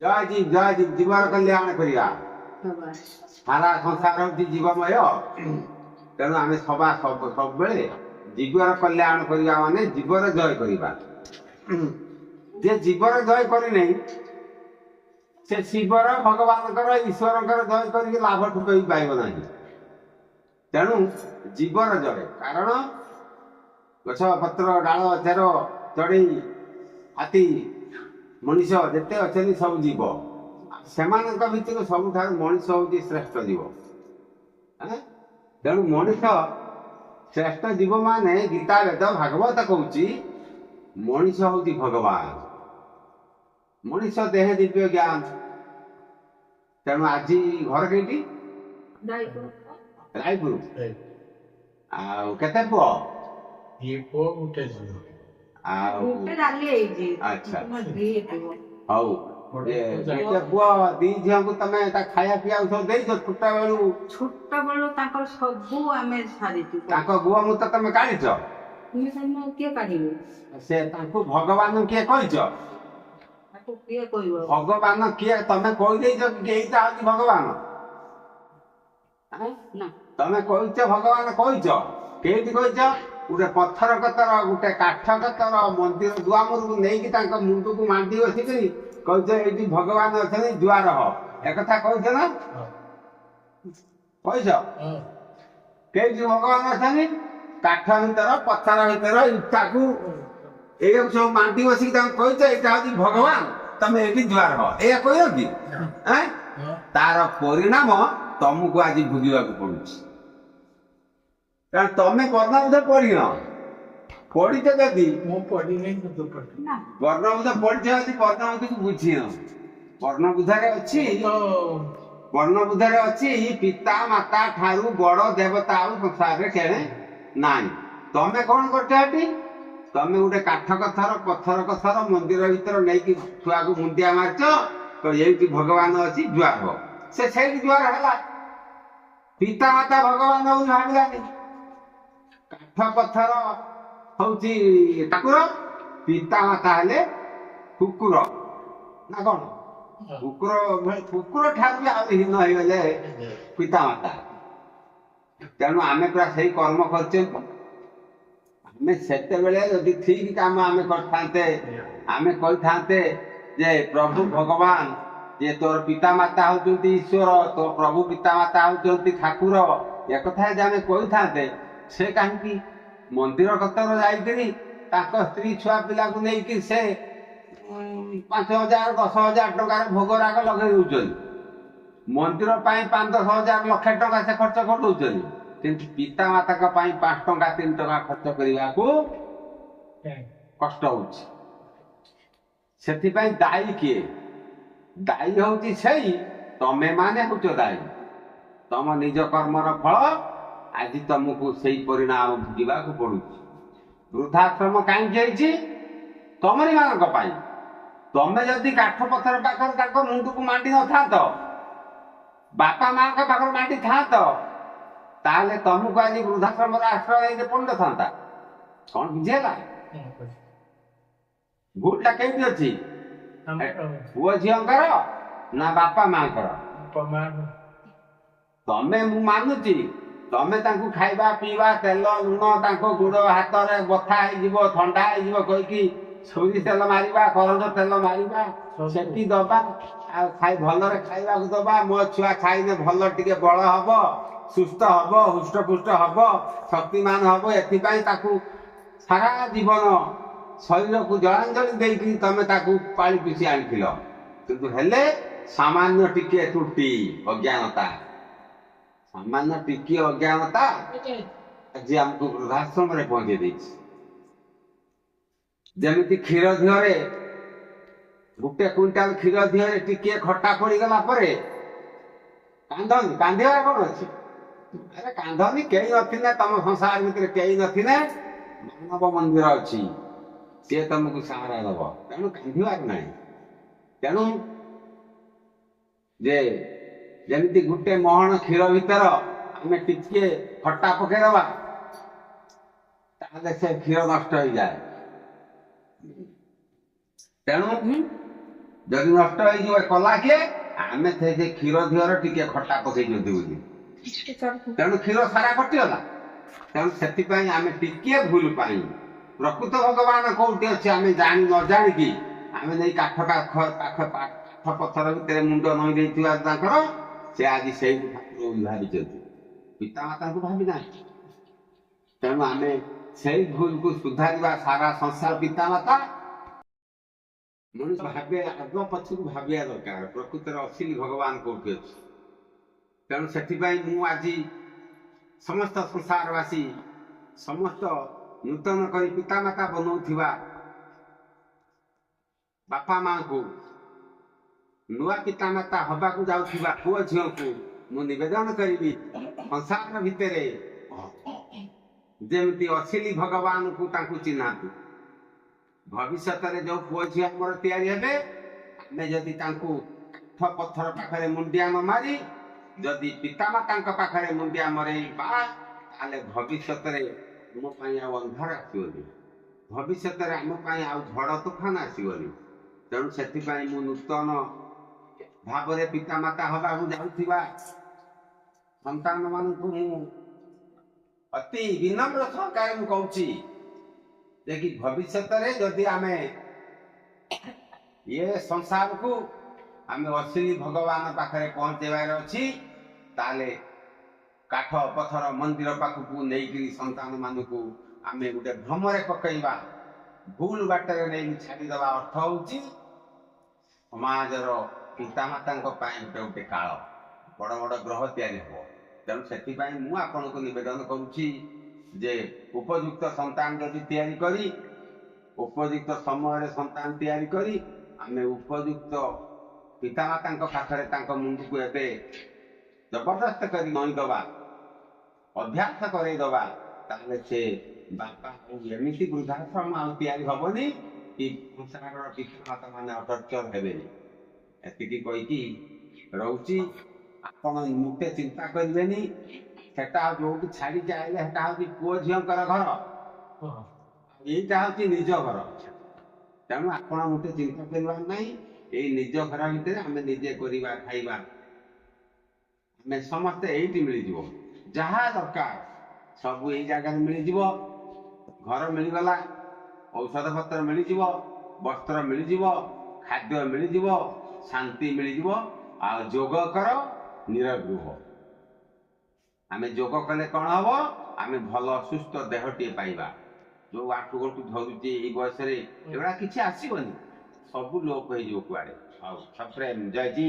ଜୟ ଜୀବର କଲ୍ୟାଣ କରିବା। ସାରା ସଂସାର ହଉଛି ଜୀବମୟ। ତେଣୁ ଆମେ ସବୁବେଳେ ଜୀବର କଲ୍ୟାଣ କରିବା ମାନେ ଜୀବର ଜୟ କରିବା। ଯେ ଜୀବର ଜୟ କରିନେଇ ସେ ଶିବର ଭଗବାନଙ୍କର ଈଶ୍ୱରଙ୍କର ଜୟ କରିକି ଲାଭ ଠୁକେଇ ପାଇବ ନାହିଁ। ତେଣୁ ଜୀବର ଜୟ, କାରଣ ଗଛ ପତ୍ର ଡାଳ ଚେର ଚଢ଼େଇ ହାତୀ ମଣିଷ ଯେତେ ଅଛନ୍ତି ସବୁ ଜୀବ। ସେମାନଙ୍କ ଭିତରୁ ସବୁଠାରୁ ମଣିଷ ହେଉଛି ଶ୍ରେଷ୍ଠ ଜୀବ। ତେଣୁ ମଣିଷ ଶ୍ରେଷ୍ଠ ଜୀବ ମାନେ ଗୀତା ବେଦ ଭାଗବତ କହୁଛି ମଣିଷ ହେଉଛି ଭଗବାନ। ମଣିଷ ଦେହ ଦିବ୍ୟ ଜ୍ଞାନ। ତେଣୁ ଆଜି ଘର କେଇଟି? ରାୟପୁର। ଆଉ କେତେ ପୁଅ? ଆଉ ଆଚ୍ଛା ହଉ। ଗୋଟେ ପୁଅ ଦି ଝିଅଙ୍କୁ ତମେ ଖାଇବା ପିଇବାକୁ ସବୁ ଦେଇଛ ଛୋଟ ବେଳୁ ତାଙ୍କର ସବୁ ଆମେ ସାରିଛୁ। ତାଙ୍କ ଗୁଅ ମୁତ ତମେ କାଢିଛ? କିଏ କାଢିବେ? ସେ ତାଙ୍କୁ ଭଗବାନ କିଏ କହିଛ? ତାକୁ କିଏ କହିବ? ଭଗବାନ କିଏ ତମେ କହିଦେଇଛ କି ଏଇଟା ହଉଛି ଭଗବାନ? ତମେ କହିଛ ଭଗବାନ କହିଛ? କେମିତି କହିଛ? ଗୋଟେ ପଥର କତର ଗୋଟେ କାଠ କତର ମନ୍ଦିର ଦୁଆମୁରକୁ ନେଇକି ତାଙ୍କ ମୁଣ୍ଡକୁ ମାଣ୍ଡି ବସିକିରି କହିଛ ଏଇଠି ଭଗବାନ ଅଛନ୍ତି ଜୁଆର ହ। ଏକଥା କହିଛ ନା? କହିଛ? କେଉଠି ଭଗବାନ ଅଛନ୍ତି? କାଠ ଭିତର ପଥର ଭିତର ଇଟାକୁ ଏଇଆକୁ ସବୁ ମାଣ୍ଡି ବସିକି ତାଙ୍କୁ କହିଛ ଏଇଟା ହଉଛି ଭଗବାନ, ତମେ ଏଇଠି ଜୁଆର ହ। ଏଇଆ କହିବ କି? ତାର ପରିଣାମ ତମକୁ ଆଜି ଭୋଗିବାକୁ ପଡୁଛି। କାରଣ ତମେ ବର୍ଣ୍ଣବୋଧ ପଢିନ। ପଢିଛ ଯଦି ବର୍ଣ୍ଣବୋଧ ପଢିଛ ଯଦି ବର୍ଣ୍ଣବୋଧକୁ ବୁଝିନ। ବର୍ଣ୍ଣବୋଧରେ ଅଛି ପିତା ମାତା ଠାରୁ ବଡ ଦେବତା ଆଉ ସଂସାରରେ କେଣେ ନାହିଁ। ତମେ କଣ କରୁଛ ଏଠି? ତମେ ଗୋଟେ କାଠ କଥର ପଥର କଥର ମନ୍ଦିର ଭିତରେ ନେଇକି ଛୁଆକୁ ମୁଣ୍ଡିଆ ମାରିଛ ଏଇଠି ଭଗବାନ ଅଛି ଜୁଆର ହବ। ସେ ସେଇଠି ଜୁଆର ହେଲା। ପିତା ମାତା ଭଗବାନ ବୋଲି ଭାବିଲାନି। କାଠ ପଥର ହଉଛି ଠାକୁର, ପିତା ମାତା ହେଲେ କୁକୁର ନା କଣ? କୁକୁର ଠାରୁ ବି ଆହୁରି ହୀନ ହେଇଗଲେ ପିତା ମାତା। ତେଣୁ ଆମେ ପୁରା ସେଇ କର୍ମ କରିଛନ୍ତି। ଆମେ ସେତେବେଳେ ଯଦି ଠିକ କାମ ଆମେ କରିଥାନ୍ତେ, ଆମେ କହିଥାନ୍ତେ ଯେ ପ୍ରଭୁ ଭଗବାନ ଯେ ତୋର ପିତା ମାତା ହଉଛନ୍ତି ଈଶ୍ୱର, ତୋ ପ୍ରଭୁ ପିତା ମାତା ହଉଛନ୍ତି ଠାକୁର, ଏକଥା ଯଦି ଆମେ କହିଥାନ୍ତେ, ସେ କାହିଁକି ମନ୍ଦିର କତର ଯାଇକିରି ତାଙ୍କ ସ୍ତ୍ରୀ ଛୁଆ ପିଲାକୁ ନେଇକି ସେ 5,000 10,000 ଟଙ୍କାର ଭୋଗ ରାଗ ଲଗେଇ ଦଉଛନ୍ତି। ମନ୍ଦିର ପାଇଁ 5-10 ହଜାର ଲକ୍ଷେ ଟଙ୍କା ସେ ଖର୍ଚ୍ଚ କରିଦଉଛନ୍ତି। କିନ୍ତୁ ପିତା ମାତାଙ୍କ ପାଇଁ 5 ଟଙ୍କା 3 ଟଙ୍କା ଖର୍ଚ୍ଚ କରିବାକୁ କଷ୍ଟ ହଉଛି। ସେଥିପାଇଁ ଦାୟୀ କିଏ? ଦାୟୀ ହଉଛି ସେଇ ତମେ ମାନେ ହଉଛ ଦାୟୀ। ତମ ନିଜ କର୍ମର ଫଳ ଆଜି ତମକୁ ସେଇ ପରିଣାମ ଭୋଗିବାକୁ ପଡୁଛି। ବୃଦ୍ଧାଶ୍ରମ କାହିଁକି ହେଇଛି? ତମରି ମାନଙ୍କ ପାଇଁ। ତମେ ଯଦି କାଠ ପଥର ପାଖରେ ତାଙ୍କ ମୁଣ୍ଡକୁ ମାଣ୍ଡି ନଥାନ୍ତ, ବାପା ମାଙ୍କ ପାଖରେ ମାଣ୍ଡି ଥାନ୍ତ, ତାହେଲେ ତମକୁ ଆଜି ବୃଦ୍ଧାଶ୍ରମର ଆଶ୍ରୟ ଦେଇତେ ପଡିନଥାନ୍ତା। କଣ ବୁଝି ହେଲା? ଭୁଲଟା କେଉଁଠି ଅଛି? ପୁଅ ଝିଅଙ୍କର ନା ବାପା ମାଙ୍କର? ତମେ ମୁଁ ମାନୁଛି ତମେ ତାଙ୍କୁ ଖାଇବା ପିଇବା ତେଲ ଲୁଣ ତାଙ୍କ ଗୋଡ ହାତରେ ବଥା ହେଇଯିବ ଥଣ୍ଡା ହେଇଯିବ କହିକି ସୋରିଷ ତେଲ ମାରିବା, କରଞ୍ଜ ତେଲ ମାରିବା, ସେଠି ଦବା, ଆଉ ଭଲରେ ଖାଇବାକୁ ଦବା। ମୋ ଛୁଆ ଖାଇଲେ ଭଲ ଟିକେ ବଳ ହବ, ସୁସ୍ଥ ହବ, ହୃଷ୍ଟପୁଷ୍ଟ ହବ, ଶକ୍ତିମାନ ହବ। ଏଥିପାଇଁ ତାକୁ ସାରା ଜୀବନ ଶରୀରକୁ ଜଳାଞ୍ଜଳି ଦେଇକି ତମେ ତାକୁ ପାଳି ପିସି ଆଣିଥିଲ। କିନ୍ତୁ ହେଲେ ସାମାନ୍ୟ ଟିକିଏ ତ୍ରୁଟି ଅଜ୍ଞାନତା, ସାମାନ୍ୟ ଟିକିଏ ଅଜ୍ଞାନତା ଆଜି ଆମକୁ ବୃଦ୍ଧାଶ୍ରମରେ ପହଞ୍ଚେଇ ଦେଇଛି। ଯେମିତି କ୍ଷୀର ଦିହରେ ଗୋଟେ କୁଇଣ୍ଟାଲ କ୍ଷୀର ଦିହରେ ଟିକିଏ ଖଟା ପଡିଗଲା ପରେ କାନ୍ଦନି, କାନ୍ଦିବାର କଣ ଅଛି? ଆରେ କାନ୍ଦନି, କେହି ନଥିଲେ ତମ ସଂସାର ଭିତରେ କେହି ନଥିଲେ ମାନବ ମନ୍ଦିର ଅଛି, ସିଏ ତମକୁ ସାହାରା ଦବ। ତେଣୁ କାନ୍ଦିବାର ନାହିଁ। ତେଣୁ ଯେ ଯେମିତି ଗୋଟେ ମହଣ କ୍ଷୀର ଭିତର ଆମେ ଟିକେ ଖଟା ପକେଇଦବା ତାହେଲେ ସେ କ୍ଷୀର ନଷ୍ଟ ହେଇଯାଏ। ତେଣୁ ଯଦି ନଷ୍ଟ ହେଇଯିବ କଲା କିଏ ଆମେ ସେ କ୍ଷୀର ଧିଅର ଟିକେ ଖଟା ପକେଇ ଦିଅନ୍ତି ବୋଲି ତେଣୁ କ୍ଷୀର ସାରା କଟିଗଲା ତେଣୁ ସେଥିପାଇଁ ଆମେ ଟିକେ ଭୁଲ ପାଇଁ ପ୍ରକୃତ ଭଗବାନ କୋଉଠି ଅଛି ଆମେ ଜାଣି ନ ଜାଣିକି ଆମେ ନେଇ କାଠ ପଥର ଭିତରେ ମୁଣ୍ଡ ନଇ ଦେଇଥିବା ତାଙ୍କର ସେ ଆଜି ସେଇ ଠାକୁର ବୋଲି ଭାବିଛନ୍ତି ପିତାମାତାଙ୍କୁ ଭାବି ନାହାନ୍ତି ତେଣୁ ଆମେ ସେଇ ଭୁଲକୁ ସୁଧାରିବା ସାରା ସଂସାର ପିତାମାତା ମଣିଷ ଭାବେ ଆଗ ପଛକୁ ଭାବିବା ଦରକାର ପ୍ରକୃତରେ ଅସିଲି ଭଗବାନ କୋଉଠି ଅଛି ତେଣୁ ସେଥିପାଇଁ ମୁଁ ଆଜି ସମସ୍ତ ସଂସାରବାସୀ ସମସ୍ତ ନୂତନ କରି ପିତାମାତା ବନଉଥିବା ବାପା ମାଙ୍କୁ ନୂଆ ପିତାମାତା ହବାକୁ ଯାଉଥିବା ପୁଅ ଝିଅଙ୍କୁ ମୁଁ ନିବେଦନ କରିବି ସଂସାର ଭିତରେ ଯେମିତି ଅସିଲି ଭଗବାନଙ୍କୁ ତାଙ୍କୁ ଚିହ୍ନାନ୍ତୁ ଭବିଷ୍ୟତରେ ଯୋଉ ପୁଅ ଝିଅ ଆମର ତିଆରି ହେବେ ଆମେ ଯଦି ତାଙ୍କୁ କାଠ ପଥର ପାଖରେ ମୁଣ୍ଡିଆ ନ ମାରି ଯଦି ପିତାମାତାଙ୍କ ପାଖରେ ମୁଣ୍ଡିଆ ମରେଇବା ତାହେଲେ ଭବିଷ୍ୟତରେ ଆମ ପାଇଁ ଆଉ ଅନ୍ଧାର ଆସିବନି ଭବିଷ୍ୟତରେ ଆମ ପାଇଁ ଆଉ ଝଡ଼ ତୁଫାନ ଆସିବନି ତେଣୁ ସେଥିପାଇଁ ମୁଁ ନୂତନ ଭାବରେ ପିତାମାତା ହେବାକୁ ଯାଉଥିବା ସନ୍ତାନ ମାନଙ୍କୁ ମୁଁ ଅତି ବିନମ୍ର ସହକାରେ ମୁଁ କହୁଛି ଯେ କି ଭବିଷ୍ୟତରେ ଯଦି ଆମେ ଏ ସଂସାରକୁ ଆମେ ଅସିଲି ଭଗବାନ ପାଖରେ ପହଞ୍ଚେଇବାର ଅଛି ତାହେଲେ କାଠ ପଥର ମନ୍ଦିର ପାଖକୁ ନେଇକରି ସନ୍ତାନ ମାନଙ୍କୁ ଆମେ ଗୋଟେ ଭ୍ରମରେ ପକେଇବା ଭୁଲ ବାଟରେ ନେଇକି ଛାଡ଼ିଦେବା ଅର୍ଥ ହଉଛି ସମାଜର ପିତାମାତାଙ୍କ ପାଇଁ ଗୋଟେ କାଳ ବଡ଼ ବଡ଼ ଗ୍ରହ ତିଆରି ହେବ ତେଣୁ ସେଥିପାଇଁ ମୁଁ ଆପଣଙ୍କୁ ନିବେଦନ କରୁଛି ଯେ ଉପଯୁକ୍ତ ସନ୍ତାନ ଯଦି ତିଆରି କରି ଉପଯୁକ୍ତ ସମୟରେ ସନ୍ତାନ ତିଆରି କରି ଆମେ ଉପଯୁକ୍ତ ପିତାମାତାଙ୍କ ପାଖରେ ତାଙ୍କ ମୁଣ୍ଡକୁ ଏବେ ଜବରଦସ୍ତ କରି ନଇଁଦେବା ଅଭ୍ୟାସ କରେଇଦେବା ତାହେଲେ ସେ ବାପା ଏମିତି ବୃଦ୍ଧାଶ୍ରମ ଆଉ ତିଆରି ହବନି କି ସଂସାରର ପିତାମାତା ମାନେ ଅଟର୍ଚର ହେବେନି ଏତିକି କହିକି ରହୁଛି ଆପଣ ମୁଟେ ଚିନ୍ତା କରିବେନି ସେଟା ଯୋଉଠି ଛାଡ଼ିକି ଆଇଲେ ସେଟା ହଉଛି ପୁଅ ଝିଅଙ୍କର ଘର ଏଇଟା ହଉଛି ନିଜ ଘର ତେଣୁ ଆପଣ ମୁଟେ ଚିନ୍ତା କରିବାର ନାହିଁ ଏଇ ନିଜ ଘର ଭିତରେ ଆମେ ନିଜେ କରିବା ଖାଇବା ଆମେ ସମସ୍ତେ ଏଇଠି ମିଳିଯିବ ଯାହା ଦରକାର ସବୁ ଏଇ ଜାଗାରେ ମିଳିଯିବ ଘର ମିଳିଗଲା ଔଷଧ ପତ୍ର ମିଳିଯିବ ବସ୍ତ୍ର ମିଳିଯିବ ଖାଦ୍ୟ ମିଳିଯିବ ଶାନ୍ତି ମିଳିଯିବ ଆଉ ଯୋଗ କର ନିରୋଗ ହୁଅ ଆମେ ଯୋଗ କଲେ କ'ଣ ହବ ଆମେ ଭଲ ସୁସ୍ଥ ଦେହଟିଏ ପାଇବା ଯୋଉ ଆଣ୍ଠୁ ଗଣ୍ଠୁ ଧରୁଛି ଏଇ ବୟସରେ ଏଗୁଡ଼ା କିଛି ଆସିବନି ସବୁ ଲୋପ ହେଇଯିବ କୁଆଡ଼େ ହଉ ସପ୍ରେମ ଜୟ ଜୀ।